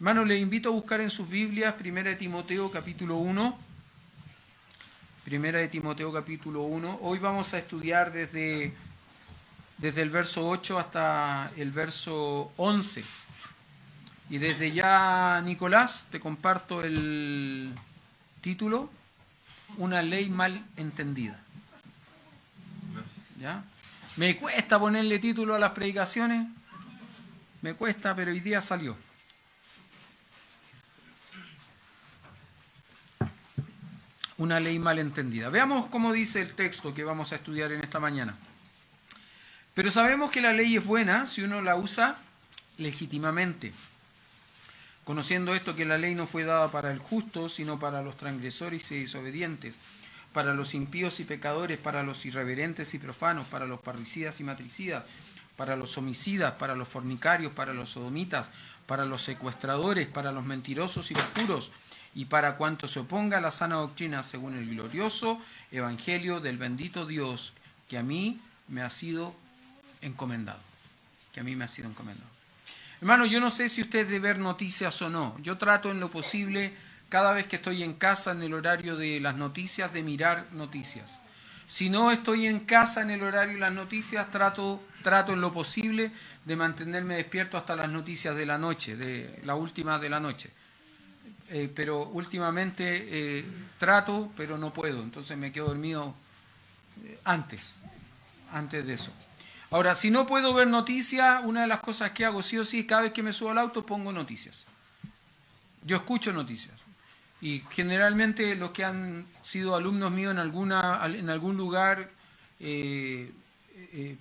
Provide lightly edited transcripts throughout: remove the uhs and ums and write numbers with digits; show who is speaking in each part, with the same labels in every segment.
Speaker 1: Hermanos, les invito a buscar en sus Biblias 1 de Timoteo capítulo 1. 1 de Timoteo capítulo 1. Hoy vamos a estudiar desde el verso 8 hasta el verso 11. Y desde ya, Nicolás, te comparto el título, Una ley mal entendida. ¿Ya? Me cuesta ponerle título a las predicaciones, me cuesta, pero hoy día salió. Una ley mal entendida. Veamos cómo dice el texto que vamos a estudiar en esta mañana. Pero sabemos que la ley es buena si uno la usa legítimamente. Conociendo esto, que la ley no fue dada para el justo, sino para los transgresores y desobedientes, para los impíos y pecadores, para los irreverentes y profanos, para los parricidas y matricidas, para los homicidas, para los fornicarios, para los sodomitas, para los secuestradores, para los mentirosos y los puros, y para cuanto se oponga a la sana doctrina según el glorioso evangelio del bendito Dios, que a mí me ha sido encomendado. Hermano, yo no sé si usted es de ver noticias o no. Yo trato en lo posible, cada vez que estoy en casa en el horario de las noticias, de mirar noticias. Si no estoy en casa en el horario de las noticias, trato en lo posible de mantenerme despierto hasta las noticias de la noche, de la última de la noche. Pero últimamente trato, pero no puedo. Entonces me quedo dormido antes de eso. Ahora, si no puedo ver noticias, una de las cosas que hago sí o sí, cada vez que me subo al auto pongo noticias. Yo escucho noticias. Y generalmente los que han sido alumnos míos en algún lugar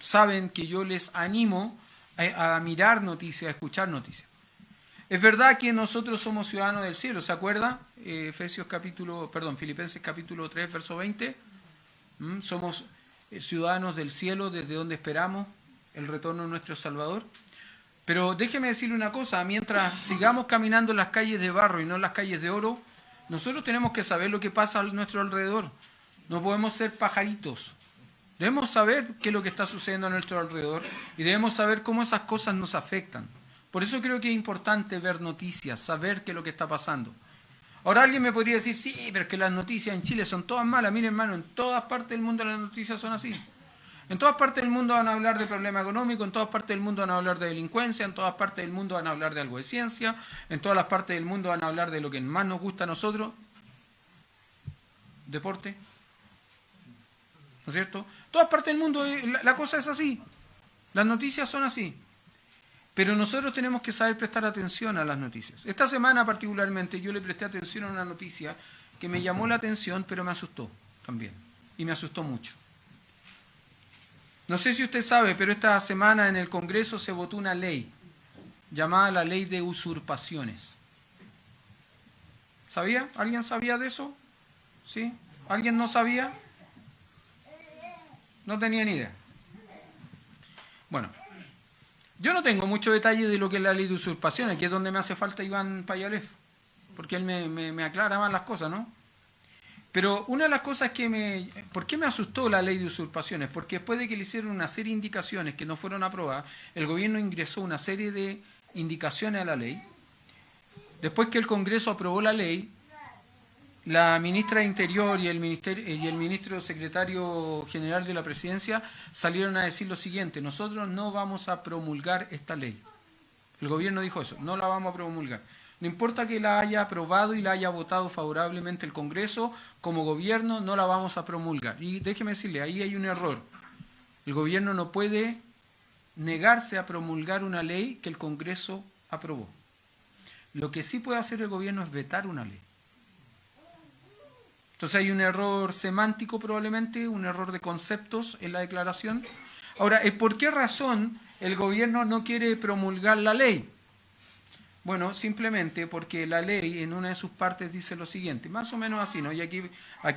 Speaker 1: saben que yo les animo a mirar noticias, a escuchar noticias. Es verdad que nosotros somos ciudadanos del cielo, ¿se acuerda? Filipenses capítulo 3, verso 20. Somos ciudadanos del cielo, desde donde esperamos el retorno de nuestro Salvador. Pero déjeme decirle una cosa, mientras sigamos caminando en las calles de barro y no en las calles de oro, nosotros tenemos que saber lo que pasa a nuestro alrededor. No podemos ser pajaritos. Debemos saber qué es lo que está sucediendo a nuestro alrededor y debemos saber cómo esas cosas nos afectan. Por eso creo que es importante ver noticias, saber qué es lo que está pasando. Ahora alguien me podría decir, sí, pero es que las noticias en Chile son todas malas. Miren, hermano, en todas partes del mundo las noticias son así. En todas partes del mundo van a hablar de problema económico, en todas partes del mundo van a hablar de delincuencia, en todas partes del mundo van a hablar de algo de ciencia, en todas las partes del mundo van a hablar de lo que más nos gusta a nosotros, deporte. ¿No es cierto? En todas partes del mundo la cosa es así. Las noticias son así. Pero nosotros tenemos que saber prestar atención a las noticias. Esta semana particularmente yo le presté atención a una noticia que me llamó la atención, pero me asustó también. Y me asustó mucho. No sé si usted sabe, pero esta semana en el Congreso se votó una ley llamada la Ley de Usurpaciones. ¿Sabía? ¿Alguien sabía de eso? ¿Sí? ¿Alguien no sabía? No tenía ni idea. Bueno. Yo no tengo mucho detalle de lo que es la ley de usurpaciones, que es donde me hace falta Iván Payalef, porque él me aclara más las cosas, ¿no? Pero una de las cosas ¿por qué me asustó la ley de usurpaciones? Porque después de que le hicieron una serie de indicaciones que no fueron aprobadas, el gobierno ingresó una serie de indicaciones a la ley. Después que el Congreso aprobó la ley, la ministra de Interior y el ministro secretario general de la Presidencia salieron a decir lo siguiente: nosotros no vamos a promulgar esta ley. El gobierno dijo eso, no la vamos a promulgar. No importa que la haya aprobado y la haya votado favorablemente el Congreso, como gobierno no la vamos a promulgar. Y déjeme decirle, ahí hay un error. El gobierno no puede negarse a promulgar una ley que el Congreso aprobó. Lo que sí puede hacer el gobierno es vetar una ley. Entonces hay un error semántico probablemente, un error de conceptos en la declaración. Ahora, ¿por qué razón el gobierno no quiere promulgar la ley? Bueno, simplemente porque la ley en una de sus partes dice lo siguiente, más o menos así, ¿no? Y aquí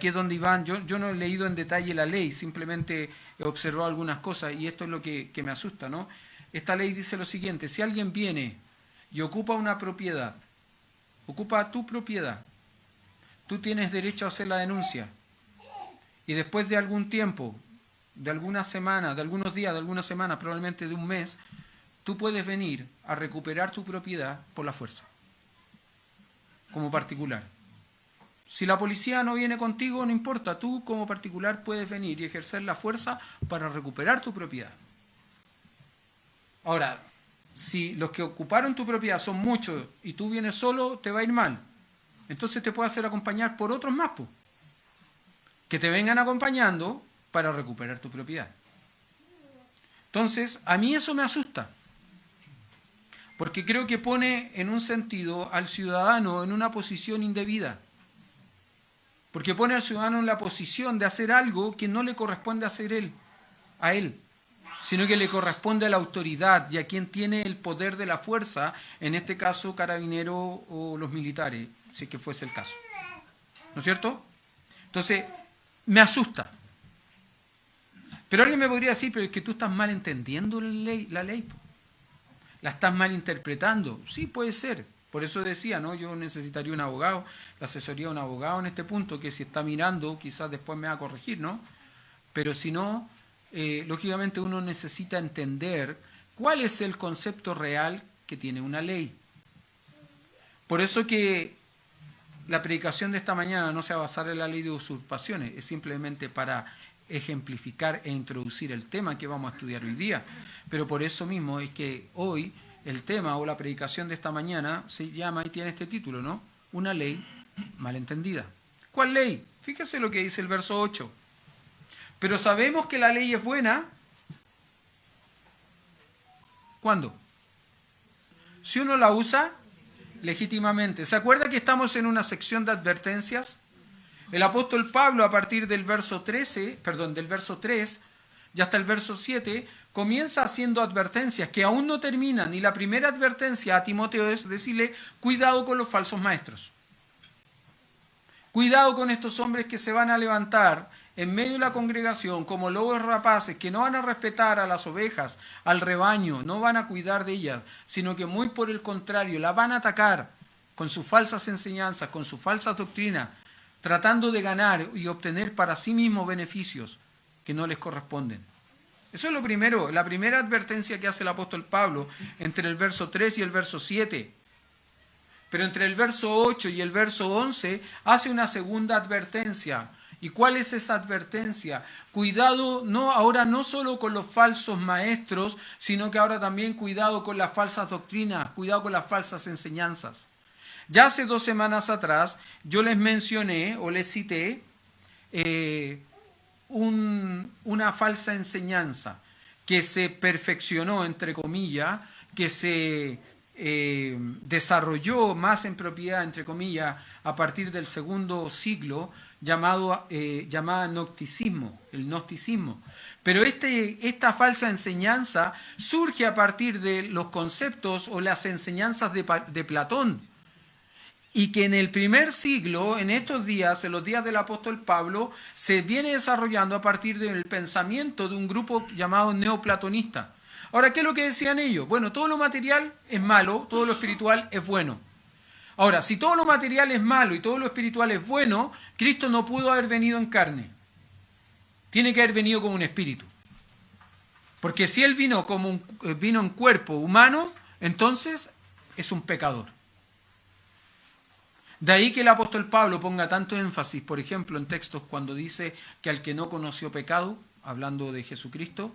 Speaker 1: es donde Iván, yo no he leído en detalle la ley, simplemente he observado algunas cosas y esto es lo que me asusta, ¿no? Esta ley dice lo siguiente: si alguien viene y ocupa una propiedad, ocupa tu propiedad, tú tienes derecho a hacer la denuncia. Y después de algún tiempo, de algunas semanas, de algunos días, de algunas semanas, probablemente de un mes, tú puedes venir a recuperar tu propiedad por la fuerza. como particular. Si la policía no viene contigo, no importa, tú como particular puedes venir y ejercer la fuerza para recuperar tu propiedad. Ahora, si los que ocuparon tu propiedad son muchos y tú vienes solo, te va a ir mal. Entonces te puede hacer acompañar por otros más, po, que te vengan acompañando para recuperar tu propiedad. Entonces, a mí eso me asusta, porque creo que pone en un sentido al ciudadano en una posición indebida, porque pone al ciudadano en la posición de hacer algo que no le corresponde hacer a él, sino que le corresponde a la autoridad y a quien tiene el poder de la fuerza, en este caso Carabineros o los militares, si es que fuese el caso. ¿No es cierto? Entonces, me asusta. Pero alguien me podría decir, pero es que tú estás mal entendiendo la ley. La estás mal interpretando. Sí, puede ser. Por eso decía, ¿no? Yo necesitaría un abogado, la asesoría de un abogado en este punto, que si está mirando, quizás después me va a corregir, ¿no? Pero si no, lógicamente uno necesita entender cuál es el concepto real que tiene una ley. Por eso que la predicación de esta mañana no se va a basar en la ley de usurpaciones, es simplemente para ejemplificar e introducir el tema que vamos a estudiar hoy día. Pero por eso mismo es que hoy el tema o la predicación de esta mañana se llama y tiene este título, ¿no? Una ley malentendida. ¿Cuál ley? Fíjese lo que dice el verso 8. Pero sabemos que la ley es buena. ¿Cuándo? Si uno la usa legítimamente. ¿Se acuerda que estamos en una sección de advertencias? El apóstol Pablo, a partir del verso 3 y hasta el verso 7, comienza haciendo advertencias que aún no terminan. Y la primera advertencia a Timoteo es decirle, cuidado con los falsos maestros. Cuidado con estos hombres que se van a levantar en medio de la congregación como lobos rapaces, que no van a respetar a las ovejas, al rebaño, no van a cuidar de ellas, sino que muy por el contrario, la van a atacar con sus falsas enseñanzas, con sus falsas doctrinas, tratando de ganar y obtener para sí mismos beneficios que no les corresponden. Eso es lo primero, la primera advertencia que hace el apóstol Pablo entre el verso 3 y el verso 7. Pero entre el verso 8 y el verso 11 hace una segunda advertencia. ¿Y cuál es esa advertencia? Cuidado, ahora no solo con los falsos maestros, sino que ahora también cuidado con las falsas doctrinas, cuidado con las falsas enseñanzas. Ya hace 2 semanas atrás yo les mencioné o les cité una falsa enseñanza que se perfeccionó, entre comillas, que se desarrolló más en propiedad, entre comillas, a partir del segundo siglo, llamada gnosticismo, el gnosticismo. Pero esta falsa enseñanza surge a partir de los conceptos o las enseñanzas de Platón, y que en el primer siglo, en estos días, en los días del apóstol Pablo, se viene desarrollando a partir del pensamiento de un grupo llamado neoplatonista. Ahora, ¿qué es lo que decían ellos? Bueno, todo lo material es malo, todo lo espiritual es bueno. Ahora, si todo lo material es malo y todo lo espiritual es bueno, Cristo no pudo haber venido en carne. Tiene que haber venido como un espíritu. Porque si Él vino en cuerpo humano, entonces es un pecador. De ahí que el apóstol Pablo ponga tanto énfasis, por ejemplo, en textos cuando dice que al que no conoció pecado, hablando de Jesucristo,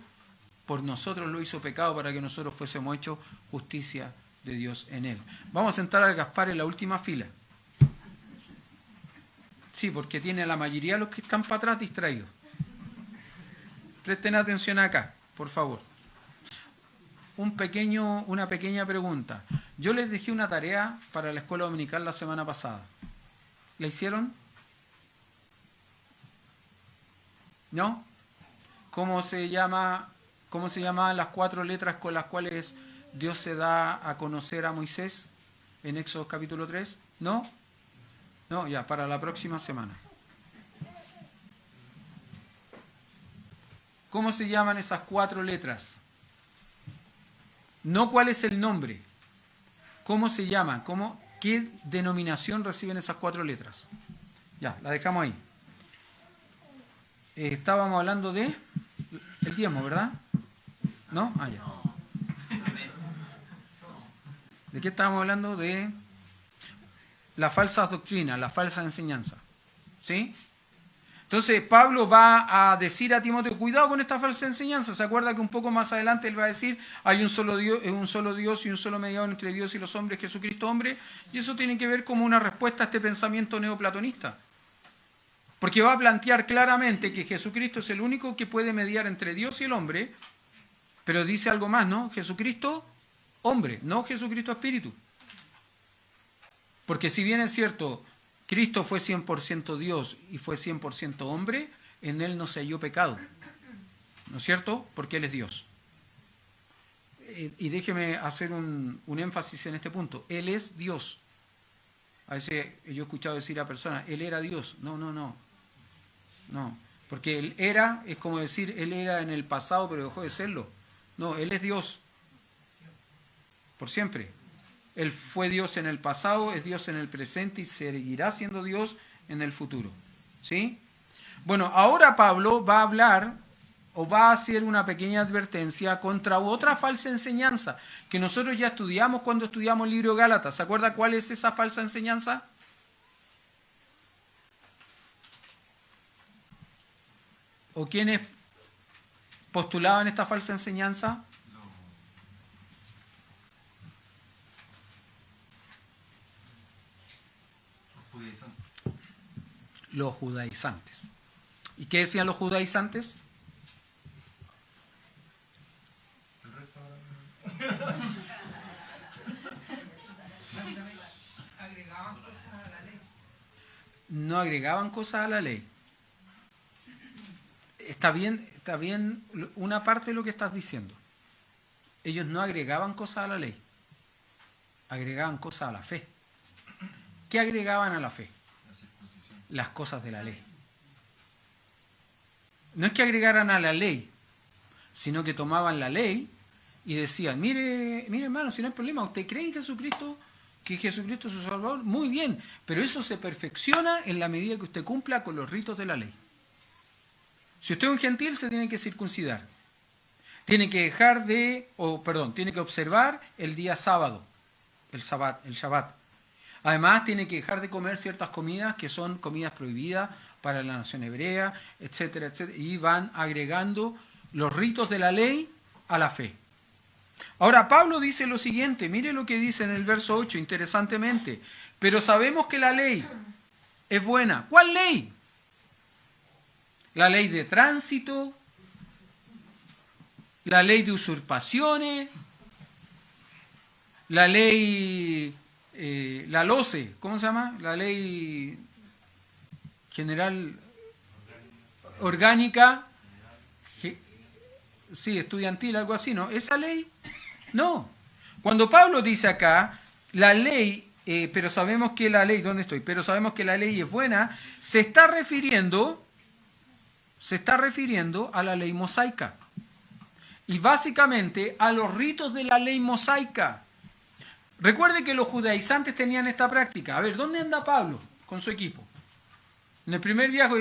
Speaker 1: por nosotros lo hizo pecado para que nosotros fuésemos hechos justicia de Dios en él. Vamos a sentar al Gaspar en la última fila. Sí, porque tiene a la mayoría de los que están para atrás distraídos. Presten atención acá, por favor. Una pequeña pregunta. Yo les dejé una tarea para la escuela dominical la semana pasada. ¿La hicieron? ¿No? ¿Cómo se llaman las 4 letras con las cuales Dios se da a conocer a Moisés en Éxodo capítulo 3? ¿No? No, ya, para la próxima semana. ¿Cómo se llaman esas 4 letras? No cuál es el nombre. ¿Cómo se llaman? ¿Qué denominación reciben esas 4 letras? Ya, la dejamos ahí. Estábamos hablando de el diezmo, ¿verdad? ¿No? Ah, ya. ¿De qué estábamos hablando? las falsas doctrinas, la falsa enseñanza. ¿Sí? Entonces Pablo va a decir a Timoteo, cuidado con esta falsa enseñanza. ¿Se acuerda que un poco más adelante él va a decir, hay un solo Dios y un solo mediador entre Dios y los hombres, Jesucristo hombre? Y eso tiene que ver como una respuesta a este pensamiento neoplatonista. Porque va a plantear claramente que Jesucristo es el único que puede mediar entre Dios y el hombre, pero dice algo más, ¿no? Jesucristo hombre, no Jesucristo espíritu. Porque si bien es cierto, Cristo fue 100% Dios y fue 100% hombre, en Él no se halló pecado. ¿No es cierto? Porque Él es Dios. Y déjeme hacer un énfasis en este punto. Él es Dios. A veces yo he escuchado decir a personas, Él era Dios. No. No, porque Él era, es como decir, Él era en el pasado, pero dejó de serlo. No, Él es Dios. Por siempre. Él fue Dios en el pasado, es Dios en el presente y seguirá siendo Dios en el futuro. ¿Sí? Bueno, ahora Pablo va a hablar o va a hacer una pequeña advertencia contra otra falsa enseñanza que nosotros ya estudiamos cuando estudiamos el libro de Gálatas. ¿Se acuerda cuál es esa falsa enseñanza? ¿O quiénes postulaban esta falsa enseñanza? Los judaizantes. ¿Y qué decían los judaizantes? No agregaban cosas a la ley. Está bien una parte de lo que estás diciendo. Ellos no agregaban cosas a la ley. Agregaban cosas a la fe. ¿Qué agregaban a la fe? Las cosas de la ley. No es que agregaran a la ley, sino que tomaban la ley y decían, mire hermano, si no hay problema, ¿usted cree en Jesucristo? Que Jesucristo es su Salvador, muy bien, pero eso se perfecciona en la medida que usted cumpla con los ritos de la ley. Si usted es un gentil, se tiene que circuncidar. Tiene que tiene que observar el día sábado, el Shabbat. Además, tiene que dejar de comer ciertas comidas que son comidas prohibidas para la nación hebrea, etcétera, etcétera. Y van agregando los ritos de la ley a la fe. Ahora, Pablo dice lo siguiente, mire lo que dice en el verso 8, interesantemente. Pero sabemos que la ley es buena. ¿Cuál ley? La ley de tránsito, la ley de usurpaciones, la ley... la LOCE, ¿cómo se llama? La ley general orgánica, sí, estudiantil, algo así, ¿no? ¿Esa ley? No. Cuando Pablo dice acá, la ley, pero sabemos que la ley, ¿dónde estoy? Pero sabemos que la ley es buena, se está refiriendo a la ley mosaica. Y básicamente a los ritos de la ley mosaica. Recuerde que los judaizantes tenían esta práctica. A ver, ¿dónde anda Pablo con su equipo? En el primer viaje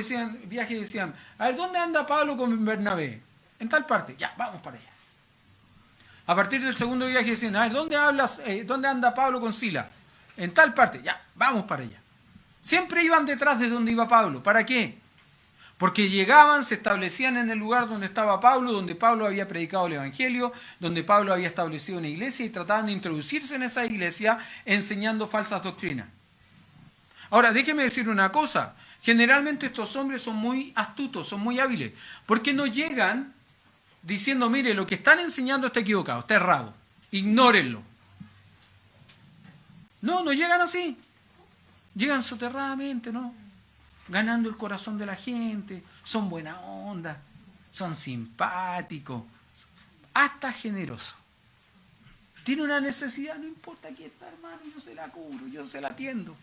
Speaker 1: decían, a ver, ¿dónde anda Pablo con Bernabé? En tal parte, ya, vamos para allá. A partir del segundo viaje decían, a ver, ¿dónde anda Pablo con Sila? En tal parte, ya, vamos para allá. Siempre iban detrás de donde iba Pablo. ¿Para qué? Porque llegaban, se establecían en el lugar donde estaba Pablo, donde Pablo había predicado el Evangelio, donde Pablo había establecido una iglesia y trataban de introducirse en esa iglesia enseñando falsas doctrinas. Ahora, déjeme decir una cosa. Generalmente estos hombres son muy astutos, son muy hábiles, porque no llegan diciendo, mire, lo que están enseñando está equivocado, está errado, ignórenlo. No llegan así. Llegan soterradamente, ¿no? Ganando el corazón de la gente, son buena onda, son simpáticos, hasta generosos. Tiene una necesidad, no importa quién está, hermano, yo se la cubro, yo se la atiendo.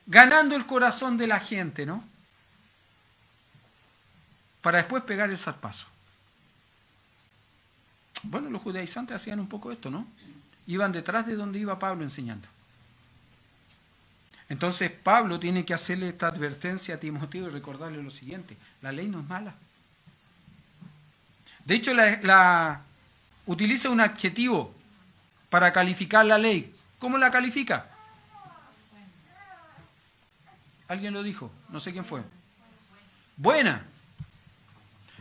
Speaker 1: Ganando el corazón de la gente, ¿no? Para después pegar el zarpazo. Bueno, los judaizantes hacían un poco esto, ¿no? Iban detrás de donde iba Pablo enseñando. Entonces Pablo tiene que hacerle esta advertencia a Timoteo y recordarle lo siguiente: la ley no es mala. De hecho, utiliza un adjetivo para calificar la ley. ¿Cómo la califica? Alguien lo dijo, no sé quién fue. Buena.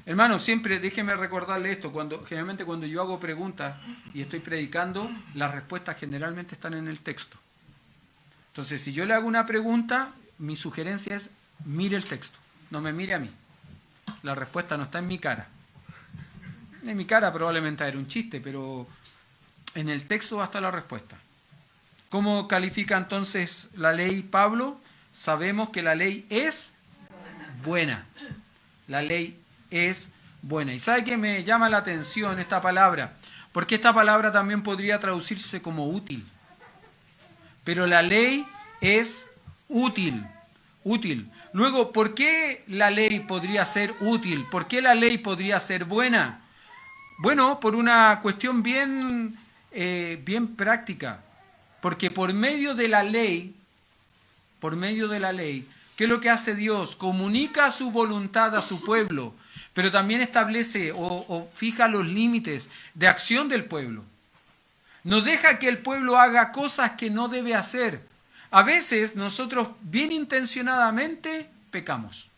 Speaker 1: Hermano, siempre déjeme recordarle esto, generalmente cuando yo hago preguntas y estoy predicando, las respuestas generalmente están en el texto. Entonces, si yo le hago una pregunta, mi sugerencia es, mire el texto, no me mire a mí. La respuesta no está en mi cara. En mi cara probablemente era un chiste, pero en el texto va a estar la respuesta. ¿Cómo califica entonces la ley Pablo? Sabemos que la ley es buena. La ley es buena. ¿Y sabe qué me llama la atención esta palabra? Porque esta palabra también podría traducirse como útil. Pero la ley es útil. Útil. Luego, ¿por qué la ley podría ser útil? ¿Por qué la ley podría ser buena? Bueno, por una cuestión bien práctica. Porque por medio de la ley, ¿qué es lo que hace Dios? Comunica su voluntad a su pueblo, pero también establece o fija los límites de acción del pueblo. No deja que el pueblo haga cosas que no debe hacer. A veces nosotros bien intencionadamente pecamos.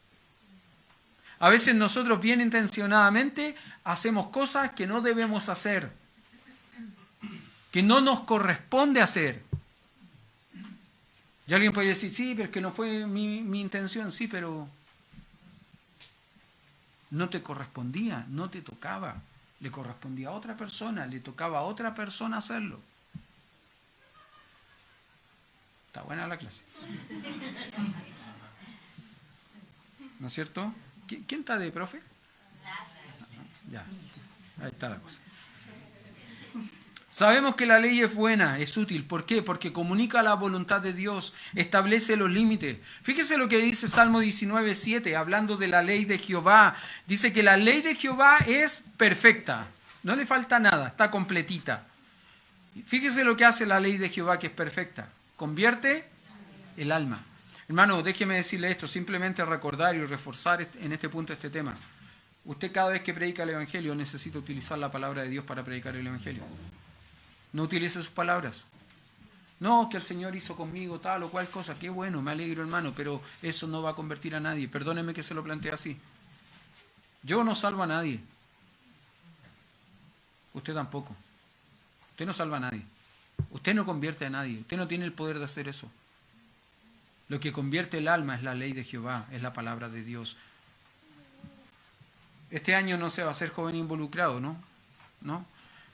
Speaker 1: A veces nosotros bien intencionadamente hacemos cosas que no debemos hacer, que no nos corresponde hacer. Y alguien podría decir, sí, pero es que no fue mi intención, sí, pero no te correspondía, no te tocaba. Le correspondía a otra persona, le tocaba a otra persona hacerlo. Está buena la clase. ¿No es cierto? ¿Quién está de profe? Ya, ahí está la cosa. Sabemos que la ley es buena, es útil. ¿Por qué? Porque comunica la voluntad de Dios, establece los límites. Fíjese lo que dice Salmo 19:7, hablando de la ley de Jehová. Dice que la ley de Jehová es perfecta, no le falta nada, está completita. Fíjese lo que hace la ley de Jehová, que es perfecta. Convierte el alma. Hermano, déjeme decirle esto, simplemente recordar y reforzar en este punto este tema. Usted cada vez que predica el Evangelio necesita utilizar la palabra de Dios para predicar el Evangelio. No utilice sus palabras. No, que el Señor hizo conmigo tal o cual cosa. Qué bueno, me alegro, hermano, pero eso no va a convertir a nadie. Perdóneme que se lo plantee así. Yo no salvo a nadie. Usted tampoco. Usted no salva a nadie. Usted no convierte a nadie. Usted no tiene el poder de hacer eso. Lo que convierte el alma es la ley de Jehová, es la palabra de Dios. Este año no se va a hacer joven involucrado, ¿no? ¿No?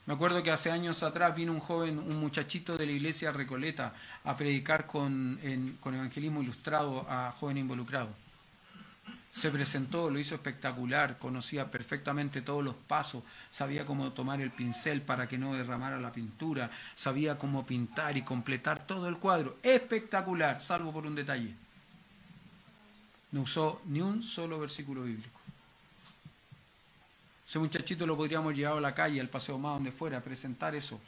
Speaker 1: Me acuerdo que hace años atrás vino un muchachito de la iglesia Recoleta a predicar con evangelismo ilustrado a joven involucrado. Se presentó, lo hizo espectacular, conocía perfectamente todos los pasos, sabía cómo tomar el pincel para que no derramara la pintura, sabía cómo pintar y completar todo el cuadro. Espectacular, salvo por un detalle. No usó ni un solo versículo bíblico. Ese muchachito lo podríamos llevar a la calle, al Paseo Más, donde fuera, a presentar eso.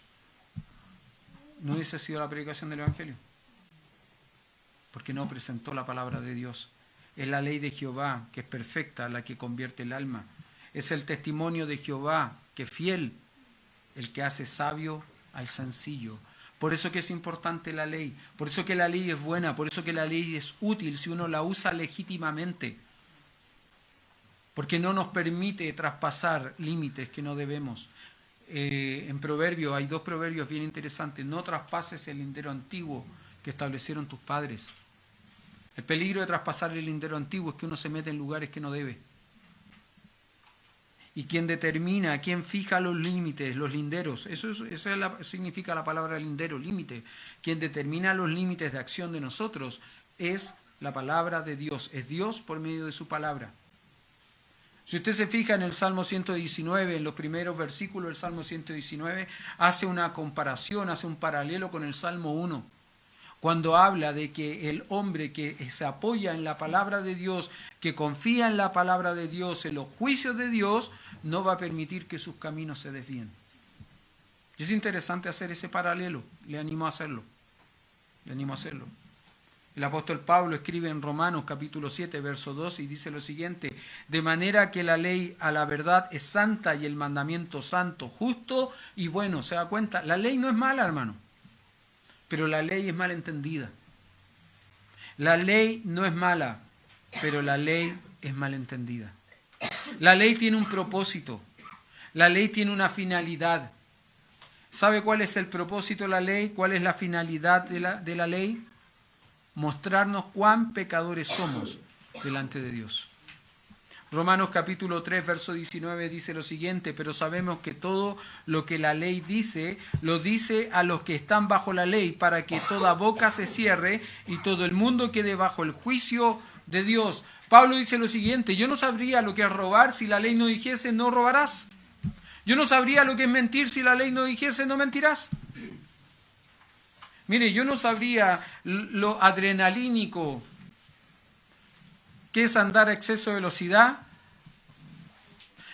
Speaker 1: No hubiese sido la predicación del Evangelio. Porque no presentó la palabra de Dios. Es la ley de Jehová, que es perfecta, la que convierte el alma. Es el testimonio de Jehová, que es fiel, el que hace sabio al sencillo. Por eso que es importante la ley. Por eso que la ley es buena. Por eso que la ley es útil si uno la usa legítimamente. Porque no nos permite traspasar límites que no debemos. En Proverbios, hay 2 proverbios bien interesantes. No traspases el lindero antiguo que establecieron tus padres. El peligro de traspasar el lindero antiguo es que uno se mete en lugares que no debe. Y quien determina, quien fija los límites, los linderos, eso significa la palabra lindero, límite. Quien determina los límites de acción de nosotros es la palabra de Dios. Es Dios por medio de su palabra. Si usted se fija en el Salmo 119, en los primeros versículos del Salmo 119, hace una comparación, hace un paralelo con el Salmo 1, cuando habla de que el hombre que se apoya en la palabra de Dios, que confía en la palabra de Dios, en los juicios de Dios, no va a permitir que sus caminos se desvíen. Y es interesante hacer ese paralelo, le animo a hacerlo, El apóstol Pablo escribe en Romanos capítulo 7, verso 2 y dice lo siguiente: de manera que la ley a la verdad es santa y el mandamiento santo, justo y bueno. ¿Se da cuenta? La ley no es mala, hermano, pero la ley es mal entendida. La ley no es mala, pero la ley es malentendida. La ley tiene un propósito. La ley tiene una finalidad. ¿Sabe cuál es el propósito de la ley? ¿Cuál es la finalidad de la ley? Mostrarnos cuán pecadores somos delante de Dios. Romanos capítulo 3, verso 19 dice lo siguiente: pero sabemos que todo lo que la ley dice, lo dice a los que están bajo la ley, para que toda boca se cierre y todo el mundo quede bajo el juicio de Dios. Pablo dice lo siguiente: yo no sabría lo que es robar si la ley no dijese no robarás. Yo no sabría lo que es mentir si la ley no dijese no mentirás. Mire, yo no sabría lo adrenalínico que es andar a exceso de velocidad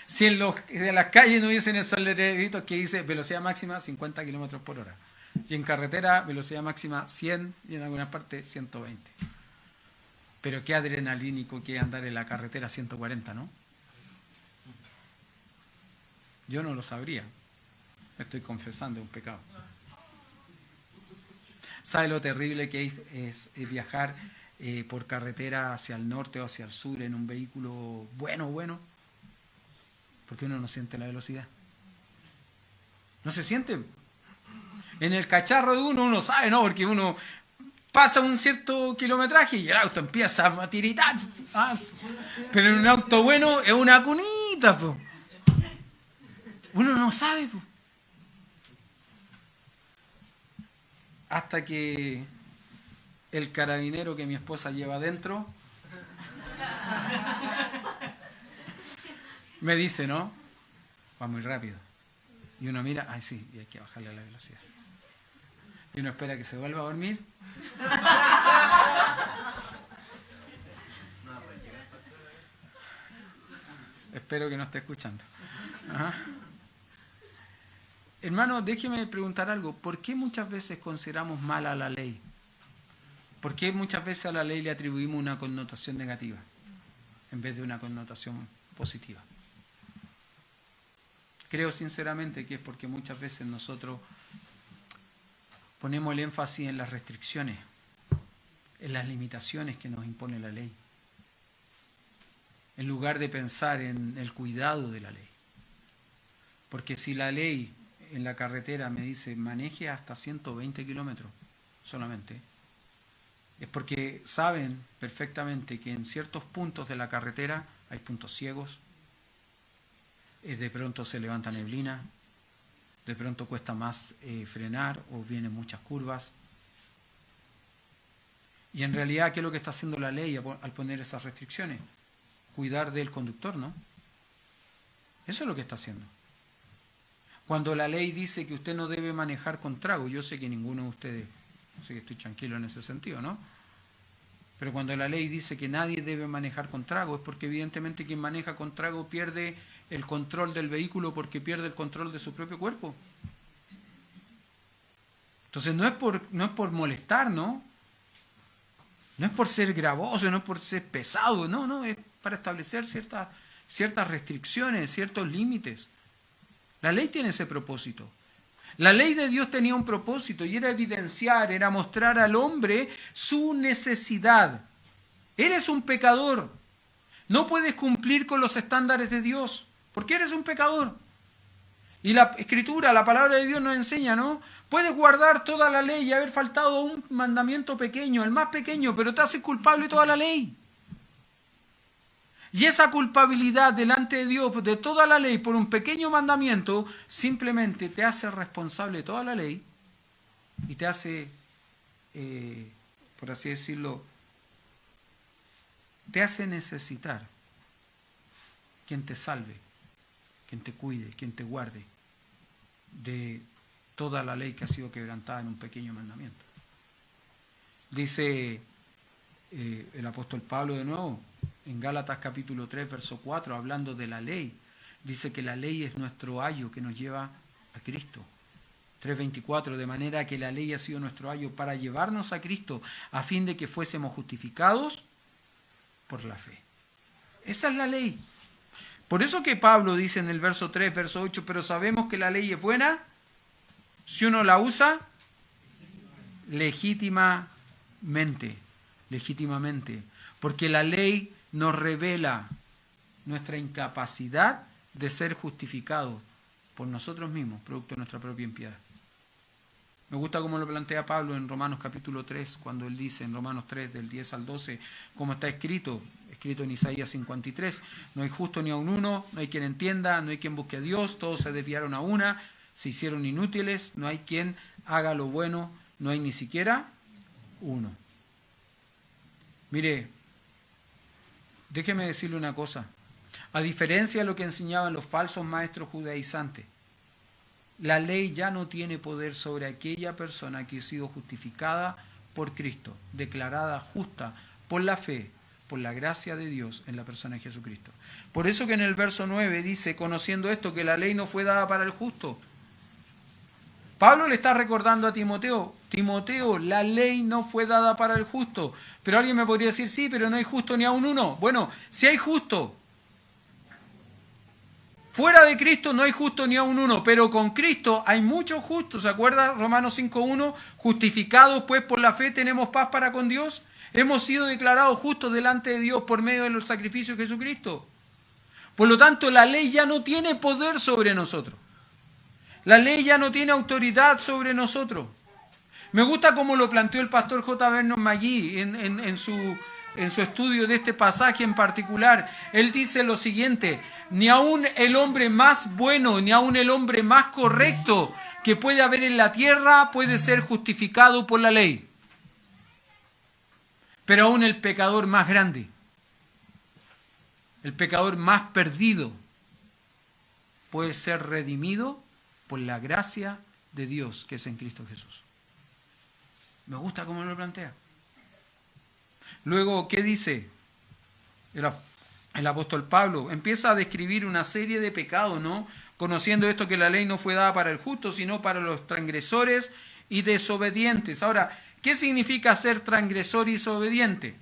Speaker 1: si en las calles no hubiesen esos letreritos que dice velocidad máxima 50 kilómetros por hora. Y en carretera, velocidad máxima 100 y en algunas partes 120. Pero qué adrenalínico que es andar en la carretera a 140, ¿no? Yo no lo sabría. Estoy confesando un pecado. ¿Sabe lo terrible que es viajar por carretera hacia el norte o hacia el sur en un vehículo bueno? Porque uno no siente la velocidad. No se siente. En el cacharro de uno sabe, ¿no? Porque uno pasa un cierto kilometraje y el auto empieza a tiritar. Pero en un auto bueno es una cunita, po. Uno no sabe, po. Hasta que el carabinero que mi esposa lleva adentro me dice, ¿no? Va muy rápido. Y uno mira, ay sí, y hay que bajarle la velocidad. Y uno espera que se vuelva a dormir. Espero que no esté escuchando. Ajá. Hermano, déjeme preguntar algo. ¿Por qué muchas veces consideramos mala la ley? ¿Por qué muchas veces a la ley le atribuimos una connotación negativa en vez de una connotación positiva? Creo sinceramente que es porque muchas veces nosotros ponemos el énfasis en las restricciones, en las limitaciones que nos impone la ley, en lugar de pensar en el cuidado de la ley. Porque si la ley en la carretera me dice maneje hasta 120 kilómetros solamente, es porque saben perfectamente que en ciertos puntos de la carretera hay puntos ciegos, de pronto se levanta neblina, de pronto cuesta más frenar o vienen muchas curvas. Y en realidad, ¿qué es lo que está haciendo la ley al poner esas restricciones? Cuidar del conductor, ¿no? Eso es lo que está haciendo. Cuando la ley dice que usted no debe manejar con trago, yo sé que ninguno de ustedes, sé que estoy tranquilo en ese sentido, ¿no? Pero cuando la ley dice que nadie debe manejar con trago, es porque evidentemente quien maneja con trago pierde el control del vehículo porque pierde el control de su propio cuerpo. Entonces no es por molestar, ¿no? No es por ser gravoso, no es por ser pesado, no, es para establecer ciertas restricciones, ciertos límites. La ley tiene ese propósito. La ley de Dios tenía un propósito y era evidenciar, era mostrar al hombre su necesidad. Eres un pecador. No puedes cumplir con los estándares de Dios porque eres un pecador. Y la Escritura, la palabra de Dios nos enseña, ¿no? Puedes guardar toda la ley y haber faltado un mandamiento pequeño, el más pequeño, pero te hace culpable de toda la ley. Y esa culpabilidad delante de Dios de toda la ley por un pequeño mandamiento simplemente te hace responsable de toda la ley y te hace, por así decirlo, te hace necesitar quien te salve, quien te cuide, quien te guarde de toda la ley que ha sido quebrantada en un pequeño mandamiento. Dice el apóstol Pablo de nuevo, en Gálatas capítulo 3, verso 4, hablando de la ley, dice que la ley es nuestro ayo que nos lleva a Cristo. 3:24, de manera que la ley ha sido nuestro ayo para llevarnos a Cristo, a fin de que fuésemos justificados por la fe. Esa es la ley. Por eso que Pablo dice en el verso 3, verso 8, pero sabemos que la ley es buena si uno la usa legítimamente. legítimamente, porque la ley nos revela nuestra incapacidad de ser justificados por nosotros mismos, producto de nuestra propia impiedad. Me gusta cómo lo plantea Pablo en Romanos capítulo 3, cuando él dice en Romanos 3, del 10 al 12, como está escrito en Isaías 53, no hay justo ni aun uno, no hay quien entienda, no hay quien busque a Dios, todos se desviaron a una, se hicieron inútiles, no hay quien haga lo bueno, no hay ni siquiera uno. Mire, déjeme decirle una cosa. A diferencia de lo que enseñaban los falsos maestros judaizantes, la ley ya no tiene poder sobre aquella persona que ha sido justificada por Cristo, declarada justa por la fe, por la gracia de Dios en la persona de Jesucristo. Por eso que en el verso 9 dice, conociendo esto, que la ley no fue dada para el justo. Pablo le está recordando a Timoteo, Timoteo, la ley no fue dada para el justo. Pero alguien me podría decir, sí, pero no hay justo ni aun uno. Bueno, si hay justo, fuera de Cristo no hay justo ni aun uno, pero con Cristo hay muchos justos. ¿Se acuerda Romanos 5.1? Justificados pues por la fe tenemos paz para con Dios. Hemos sido declarados justos delante de Dios por medio del sacrificio de Jesucristo. Por lo tanto, la ley ya no tiene poder sobre nosotros. La ley ya no tiene autoridad sobre nosotros. Me gusta cómo lo planteó el pastor J. Vernon McGee en su estudio de este pasaje en particular. Él dice lo siguiente: ni aun el hombre más bueno, ni aun el hombre más correcto que puede haber en la tierra puede ser justificado por la ley. Pero aún el pecador más grande, el pecador más perdido, puede ser redimido por la gracia de Dios que es en Cristo Jesús. Me gusta cómo lo plantea. Luego, ¿qué dice el apóstol Pablo? Empieza a describir una serie de pecados, ¿no? Conociendo esto, que la ley no fue dada para el justo, sino para los transgresores y desobedientes. Ahora, ¿qué significa ser transgresor y desobediente?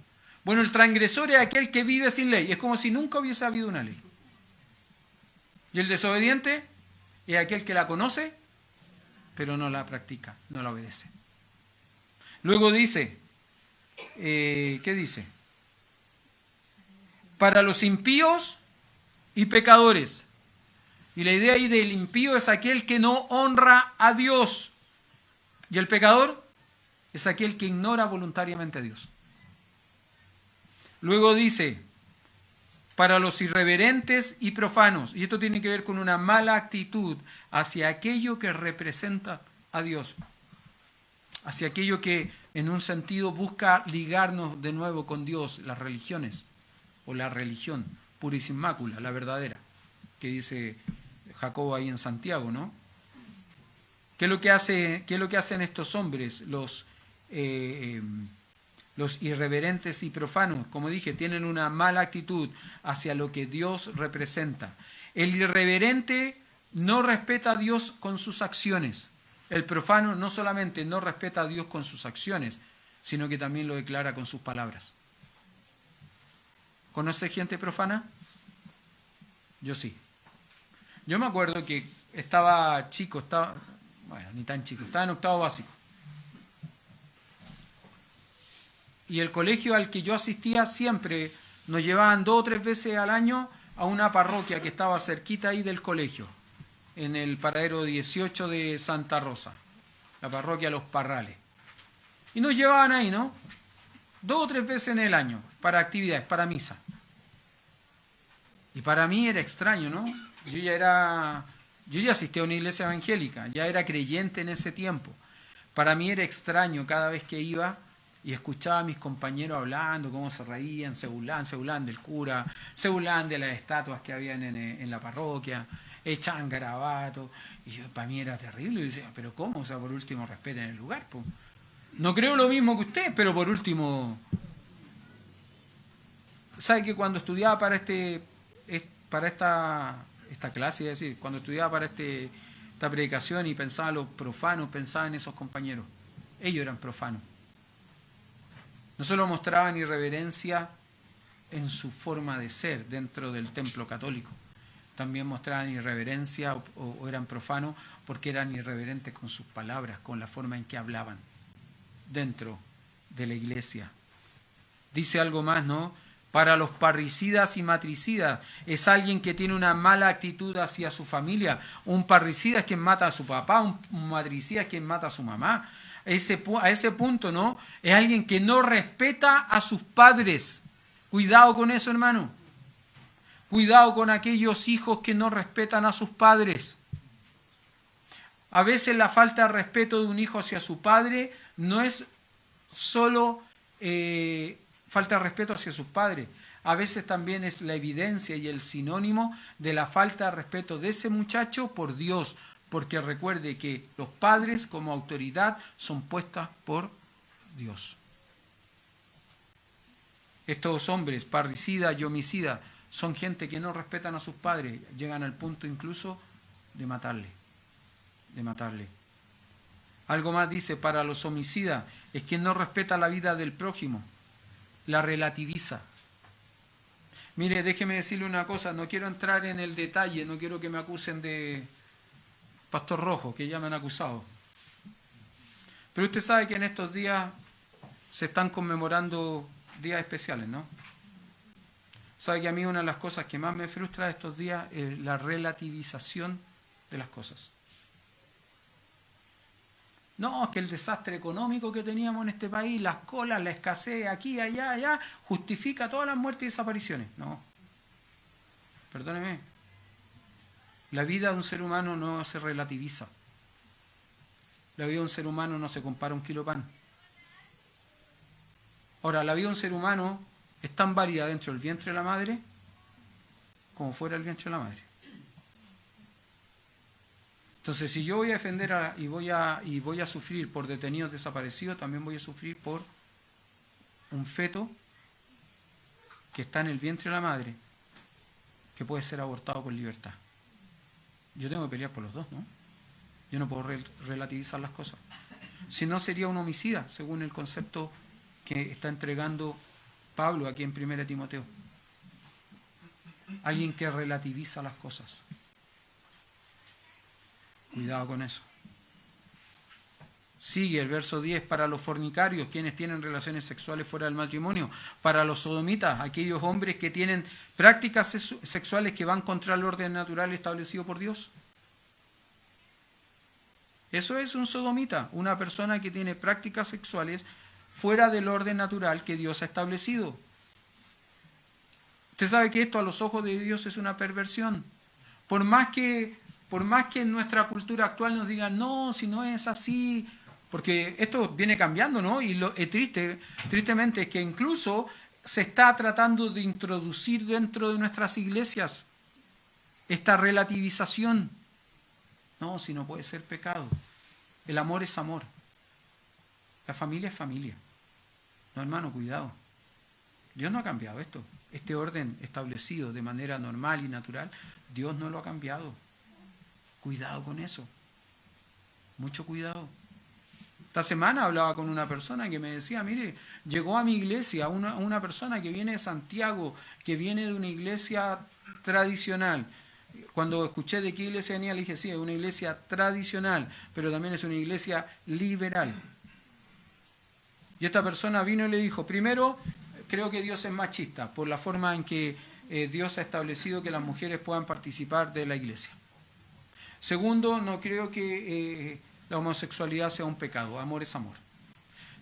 Speaker 1: Bueno, el transgresor es aquel que vive sin ley. Es como si nunca hubiese habido una ley. Y el desobediente es aquel que la conoce, pero no la practica, no la obedece. Luego dice, ¿qué dice? Para los impíos y pecadores. Y la idea ahí del impío es aquel que no honra a Dios. Y el pecador es aquel que ignora voluntariamente a Dios. Luego dice, para los irreverentes y profanos. Y esto tiene que ver con una mala actitud hacia aquello que representa a Dios. Hacia aquello que en un sentido busca ligarnos de nuevo con Dios, las religiones, o la religión pura y sin mácula, la verdadera, que dice Jacobo ahí en Santiago, ¿no? ¿Qué es lo que hacen estos hombres, los irreverentes y profanos? Como dije, tienen una mala actitud hacia lo que Dios representa. El irreverente no respeta a Dios con sus acciones. El profano no solamente no respeta a Dios con sus acciones, sino que también lo declara con sus palabras. ¿Conoce gente profana? Yo sí. Yo me acuerdo que estaba chico, bueno, ni tan chico, estaba en octavo básico. Y el colegio al que yo asistía siempre nos llevaban 2 o 3 veces al año a una parroquia que estaba cerquita ahí del colegio, en el paradero 18 de Santa Rosa, la parroquia Los Parrales. Y nos llevaban ahí, ¿no? 2 o 3 veces en el año, para actividades, para misa. Y para mí era extraño, ¿no? Yo ya asistía a una iglesia evangélica, ya era creyente en ese tiempo. Para mí era extraño cada vez que iba y escuchaba a mis compañeros hablando, cómo se reían, se burlaban del cura, se burlaban de las estatuas que habían en la parroquia, echaban garabatos. Y yo, para mí era terrible. Y decía, ¿pero cómo? O sea, por último, respeten el lugar, po. No creo lo mismo que usted, pero por último... ¿Sabe que cuando estudiaba para esta clase, es decir, cuando estudiaba para esta predicación y pensaba en los profanos, pensaba en esos compañeros? Ellos eran profanos. No solo mostraban irreverencia en su forma de ser dentro del templo católico, también mostraban irreverencia o eran profanos porque eran irreverentes con sus palabras, con la forma en que hablaban dentro de la iglesia. Dice algo más, ¿no? Para los parricidas y matricidas, es alguien que tiene una mala actitud hacia su familia. Un parricida es quien mata a su papá, un matricida es quien mata a su mamá. A ese punto, ¿no? Es alguien que no respeta a sus padres. Cuidado con eso, hermano. Cuidado con aquellos hijos que no respetan a sus padres. A veces la falta de respeto de un hijo hacia su padre no es solo falta de respeto hacia sus padres. A veces también es la evidencia y el sinónimo de la falta de respeto de ese muchacho por Dios. Porque recuerde que los padres como autoridad son puestas por Dios. Estos hombres, parricidas y homicidas, son gente que no respetan a sus padres. Llegan al punto incluso de matarle. Algo más dice, para los homicidas, es quien no respeta la vida del prójimo, la relativiza. Mire, déjeme decirle una cosa, no quiero entrar en el detalle, no quiero que me acusen de pastor rojo, que ya me han acusado. Pero usted sabe que en estos días se están conmemorando días especiales, ¿no? Sabe que a mí una de las cosas que más me frustra estos días es la relativización de las cosas. No, es que el desastre económico que teníamos en este país, las colas, la escasez aquí, allá, allá, justifica todas las muertes y desapariciones. No. Perdóneme. La vida de un ser humano no se relativiza. La vida de un ser humano no se compara a un kilo de pan. Ahora, la vida de un ser humano es tan válida dentro del vientre de la madre como fuera del vientre de la madre. Entonces, si yo voy a defender y voy a sufrir por detenidos desaparecidos, también voy a sufrir por un feto que está en el vientre de la madre, que puede ser abortado con libertad. Yo tengo que pelear por los dos, ¿no? Yo no puedo relativizar las cosas. Si no, sería un homicida, según el concepto que está entregando Pablo aquí en 1 Timoteo. Alguien que relativiza las cosas. Cuidado con eso. Sigue el verso 10, para los fornicarios, quienes tienen relaciones sexuales fuera del matrimonio, para los sodomitas, aquellos hombres que tienen prácticas sexuales que van contra el orden natural establecido por Dios. Eso es un sodomita, una persona que tiene prácticas sexuales fuera del orden natural que Dios ha establecido. Usted sabe que esto a los ojos de Dios es una perversión. Por más que en nuestra cultura actual nos digan, no, si no es así, porque esto viene cambiando, ¿no? Y lo tristemente, es que incluso se está tratando de introducir dentro de nuestras iglesias esta relativización. No, si no puede ser pecado. El amor es amor. La familia es familia. No, hermano, cuidado. Dios no ha cambiado esto. Este orden establecido de manera normal y natural, Dios no lo ha cambiado. Cuidado con eso. Mucho cuidado. Esta semana hablaba con una persona que me decía, mire, llegó a mi iglesia una persona que viene de Santiago, que viene de una iglesia tradicional. Cuando escuché de qué iglesia venía, le dije, sí, es una iglesia tradicional, pero también es una iglesia liberal. Y esta persona vino y le dijo, primero, creo que Dios es machista, por la forma en que Dios ha establecido que las mujeres puedan participar de la iglesia. Segundo, no creo que la homosexualidad sea un pecado, amor es amor.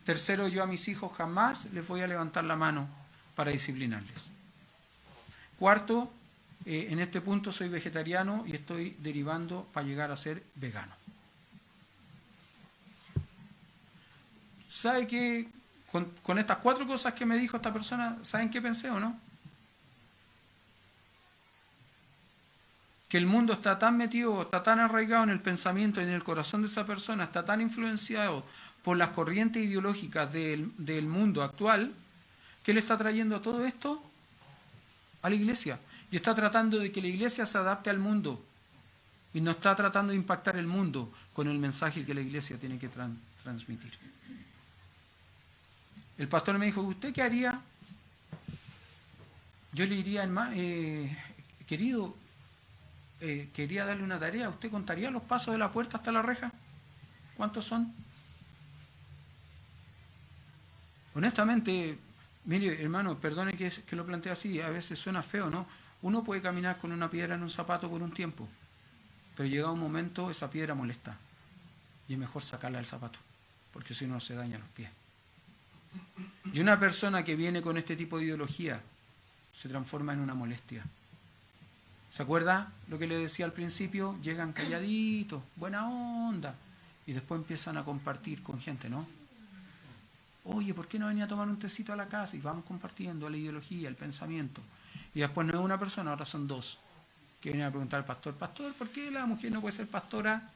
Speaker 1: Tercero, yo a mis hijos jamás les voy a levantar la mano para disciplinarles. Cuarto, en este punto soy vegetariano y estoy derivando para llegar a ser vegano. ¿Sabe qué? Con estas 4 cosas que me dijo esta persona, ¿saben qué pensé o no? Que el mundo está tan metido, está tan arraigado en el pensamiento y en el corazón de esa persona, está tan influenciado por las corrientes ideológicas del mundo actual, que él está trayendo todo esto a la iglesia. Y está tratando de que la iglesia se adapte al mundo. Y no está tratando de impactar el mundo con el mensaje que la iglesia tiene que transmitir. El pastor me dijo, ¿usted qué haría? Yo le diría, querido, quería darle una tarea. ¿Usted contaría los pasos de la puerta hasta la reja? ¿Cuántos son? Honestamente, Mire, hermano, perdone que lo plantee así, a veces suena feo, ¿no? Uno puede caminar con una piedra en un zapato por un tiempo, pero llega un momento esa piedra molesta y es mejor sacarla del zapato, porque si no se dañan los pies. Y una persona que viene con este tipo de ideología se transforma en una molestia. ¿Se acuerda lo que le decía al principio? Llegan calladitos, buena onda, y después empiezan a compartir con gente, ¿no? Oye, ¿por qué no venía a tomar un tecito a la casa? Y vamos compartiendo la ideología, el pensamiento. Y después no es una persona, ahora son dos, que vienen a preguntar al pastor, pastor, ¿por qué la mujer no puede ser pastora?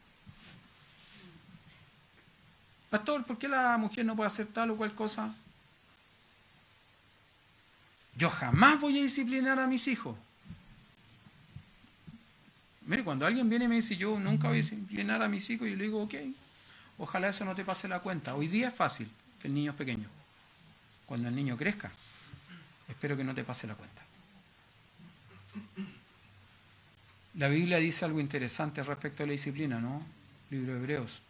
Speaker 1: Pastor, ¿por qué la mujer no puede hacer tal o cual cosa? Yo jamás voy a disciplinar a mis hijos. Mire, cuando alguien viene y me dice, yo nunca voy a disciplinar a mis hijos, yo le digo, ok, ojalá eso no te pase la cuenta. Hoy día es fácil, el niño es pequeño. Cuando el niño crezca, espero que no te pase la cuenta. La Biblia dice algo interesante respecto a la disciplina, ¿no? Libro de Hebreos.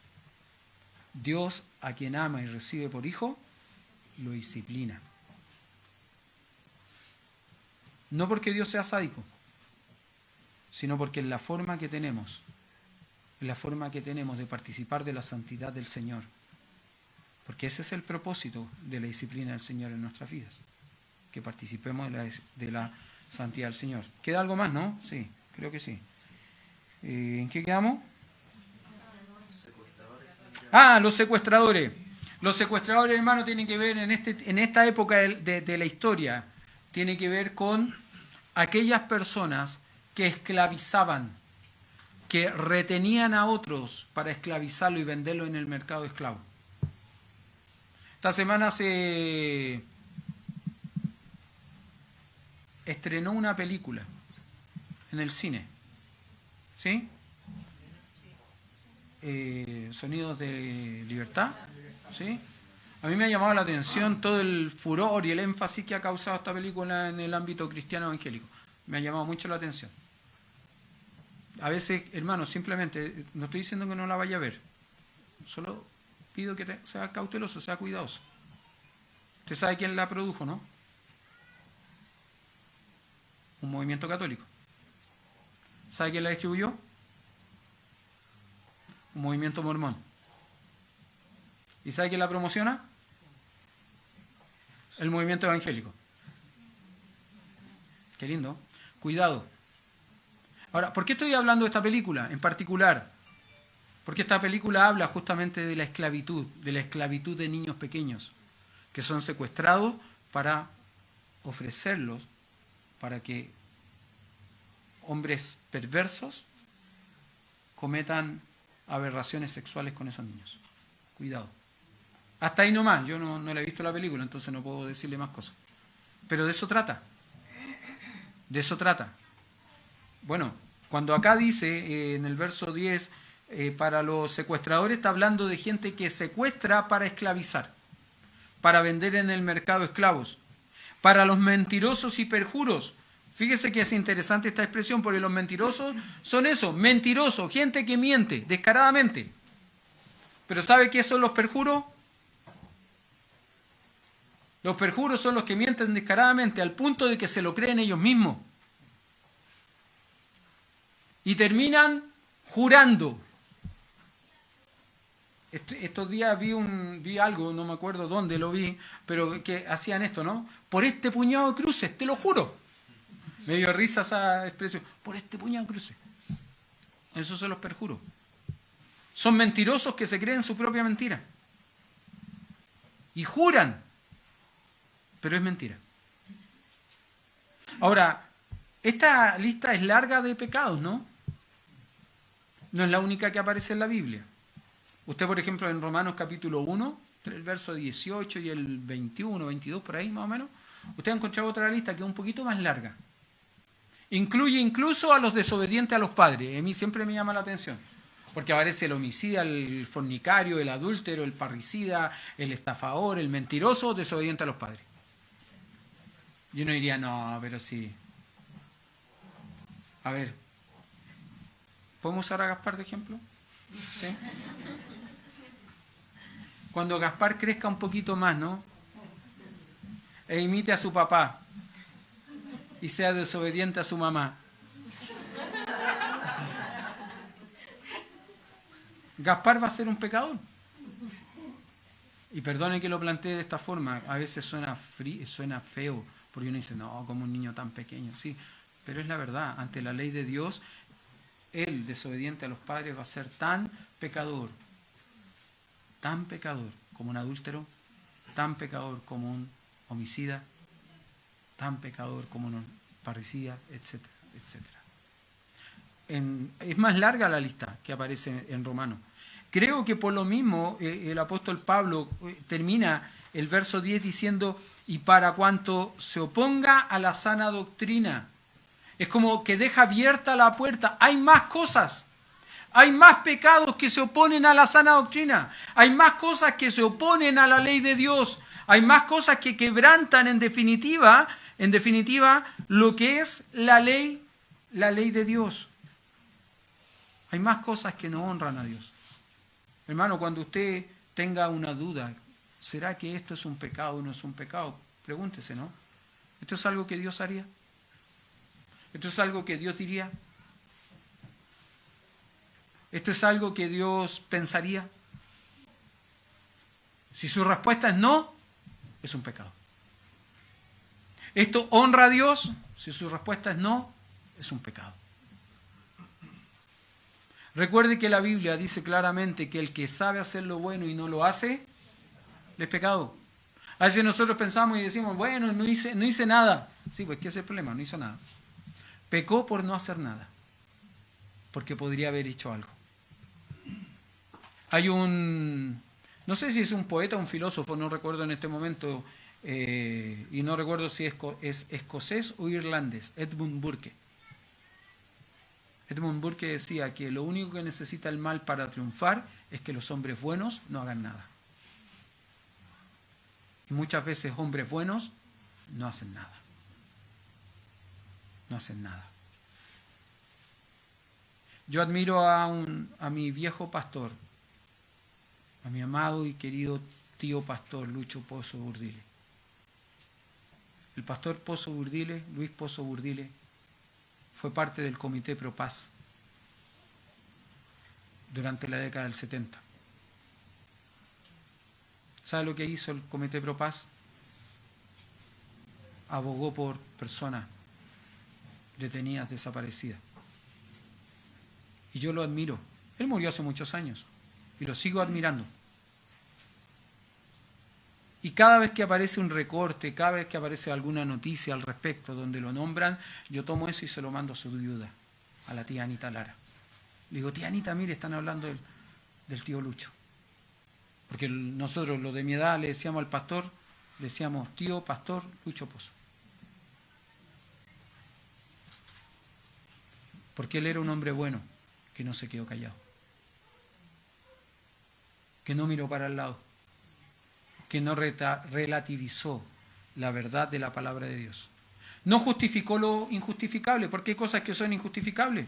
Speaker 1: Dios, a quien ama y recibe por hijo, lo disciplina. No porque Dios sea sádico, sino porque es la forma que tenemos de participar de la santidad del Señor. Porque ese es el propósito de la disciplina del Señor en nuestras vidas, que participemos de la santidad del Señor. ¿Queda algo más, no? Sí, creo que sí. ¿En qué quedamos? Los secuestradores. Los secuestradores, hermano, tienen que ver en esta época de la historia, tiene que ver con aquellas personas que esclavizaban, que retenían a otros para esclavizarlo y venderlo en el mercado de esclavos. Esta semana se estrenó una película en el cine, ¿sí? Sonidos de Libertad, ¿sí? A mí me ha llamado la atención todo el furor y el énfasis que ha causado esta película en el ámbito cristiano evangélico. Me ha llamado mucho la atención. A veces, hermano, simplemente, no estoy diciendo que no la vaya a ver, solo pido que sea cauteloso, sea cuidadoso. Usted sabe quién la produjo, ¿no? Un movimiento católico. ¿Sabe quién la distribuyó? Un movimiento mormón. ¿Y sabe quién la promociona? El movimiento evangélico. Qué lindo. Cuidado. Ahora, ¿por qué estoy hablando de esta película en particular? Porque esta película habla justamente de la esclavitud de niños pequeños, que son secuestrados para ofrecerlos para que hombres perversos cometan aberraciones sexuales con esos niños. Cuidado. Hasta ahí nomás, yo no le he visto la película, entonces no puedo decirle más cosas. Pero de eso trata. De eso trata. Bueno, cuando acá dice en el verso 10, para los secuestradores, está hablando de gente que secuestra para esclavizar, para vender en el mercado esclavos. Para los mentirosos y perjuros, fíjese que es interesante esta expresión, porque los mentirosos son eso, mentirosos, gente que miente descaradamente. Pero ¿sabe qué son los perjuros? Los perjuros son los que mienten descaradamente al punto de que se lo creen ellos mismos. Y terminan jurando. Estos días vi algo, no me acuerdo dónde lo vi, pero que hacían esto, ¿no? Por este puñado de cruces, te lo juro. Me dio risa esa expresión. Por este puñado de cruces. Esos son los perjuros. Son mentirosos que se creen su propia mentira. Y juran. Pero es mentira. Ahora, esta lista es larga de pecados, ¿no? No es la única que aparece en la Biblia. Usted, por ejemplo, en Romanos capítulo 1, el verso 18 y el 21, 22, por ahí más o menos, usted ha encontrado otra lista que es un poquito más larga. Incluye incluso a los desobedientes a los padres. A mí siempre me llama la atención. Porque aparece el homicida, el fornicario, el adúltero, el parricida, el estafador, el mentiroso, desobediente a los padres. Yo no diría, no, pero sí. A ver, ¿podemos usar a Gaspar de ejemplo? ¿Sí? Cuando Gaspar crezca un poquito más, ¿no? e imite a su papá y sea desobediente a su mamá. Gaspar va a ser un pecador. Y perdone que lo plantee de esta forma, a veces suena feo, porque uno dice, no, como un niño tan pequeño, sí, pero es la verdad, ante la ley de Dios, él, desobediente a los padres, va a ser tan pecador como un adúltero, tan pecador como un homicida, tan pecador como un parricida, etcétera, etcétera. Es más larga la lista que aparece en Romanos. Creo que por lo mismo el apóstol Pablo termina el verso 10 diciendo, y para cuanto se oponga a la sana doctrina. Es como que deja abierta la puerta. Hay más cosas. Hay más pecados que se oponen a la sana doctrina. Hay más cosas que se oponen a la ley de Dios. Hay más cosas que quebrantan en definitiva, lo que es la ley de Dios. Hay más cosas que no honran a Dios. Hermano, cuando usted tenga una duda, ¿será que esto es un pecado o no es un pecado? Pregúntese, ¿no? ¿Esto es algo que Dios haría? ¿Esto es algo que Dios diría? ¿Esto es algo que Dios pensaría? Si su respuesta es no, es un pecado. ¿Esto honra a Dios? Si su respuesta es no, es un pecado. Recuerde que la Biblia dice claramente que el que sabe hacer lo bueno y no lo hace, es pecado. A veces nosotros pensamos y decimos, bueno, no hice nada. Sí, pues ¿qué es el problema? No hizo nada. Pecó por no hacer nada, porque podría haber hecho algo. Hay no sé si es un poeta o un filósofo, no recuerdo en este momento, y no recuerdo si es escocés o irlandés, Edmund Burke. Edmund Burke decía que lo único que necesita el mal para triunfar es que los hombres buenos no hagan nada. Y muchas veces hombres buenos no hacen nada. No hacen nada. Yo admiro a mi viejo pastor, a mi amado y querido tío pastor Lucho Pozo Burdile. El pastor Pozo Burdile, Luis Pozo Burdile, fue parte del Comité Pro Paz durante la década del 70. ¿Sabe lo que hizo el Comité Pro Paz? Abogó por personas detenidas, desaparecidas. Y yo lo admiro. Él murió hace muchos años y lo sigo admirando. Y cada vez que aparece un recorte, cada vez que aparece alguna noticia al respecto donde lo nombran, yo tomo eso y se lo mando a su viuda, a la tía Anita Lara. Le digo, tía Anita, mire, están hablando del tío Lucho. Porque nosotros, los de mi edad, le decíamos al pastor, le decíamos tío, pastor, Lucho Pozo. Porque él era un hombre bueno, que no se quedó callado. Que no miró para el lado. Que no relativizó la verdad de la palabra de Dios. No justificó lo injustificable, porque hay cosas que son injustificables.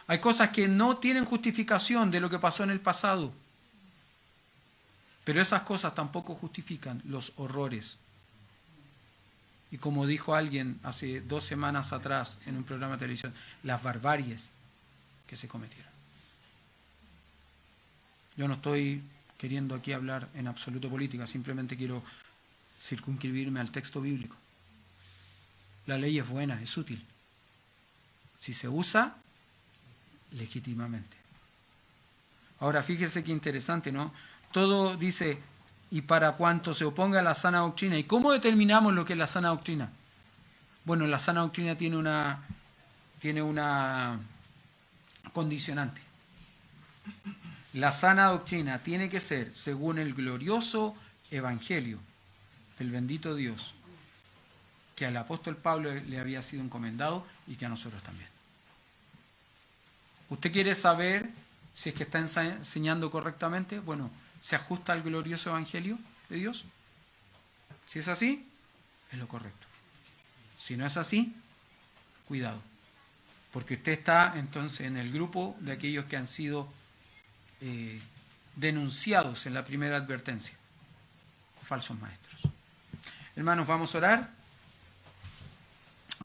Speaker 1: Hay cosas que no tienen justificación de lo que pasó en el pasado. Pero esas cosas tampoco justifican los horrores. Y como dijo alguien hace 2 semanas atrás en un programa de televisión, las barbaries que se cometieron. Yo no estoy queriendo aquí hablar en absoluto política, simplemente quiero circunscribirme al texto bíblico. La ley es buena, es útil, si se usa legítimamente. Ahora fíjese qué interesante, ¿no? Todo dice, y para cuanto se oponga a la sana doctrina. ¿Y cómo determinamos lo que es la sana doctrina? Bueno, la sana doctrina tiene una condicionante. La sana doctrina tiene que ser según el glorioso evangelio del bendito Dios, que al apóstol Pablo le había sido encomendado y que a nosotros también. ¿Usted quiere saber si es que está enseñando correctamente? Bueno, ¿se ajusta al glorioso evangelio de Dios? Si es así, es lo correcto. Si no es así, cuidado. Porque usted está entonces en el grupo de aquellos que han sido denunciados en la primera advertencia. Falsos maestros. Hermanos, vamos a orar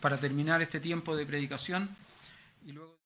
Speaker 1: para terminar este tiempo de predicación y luego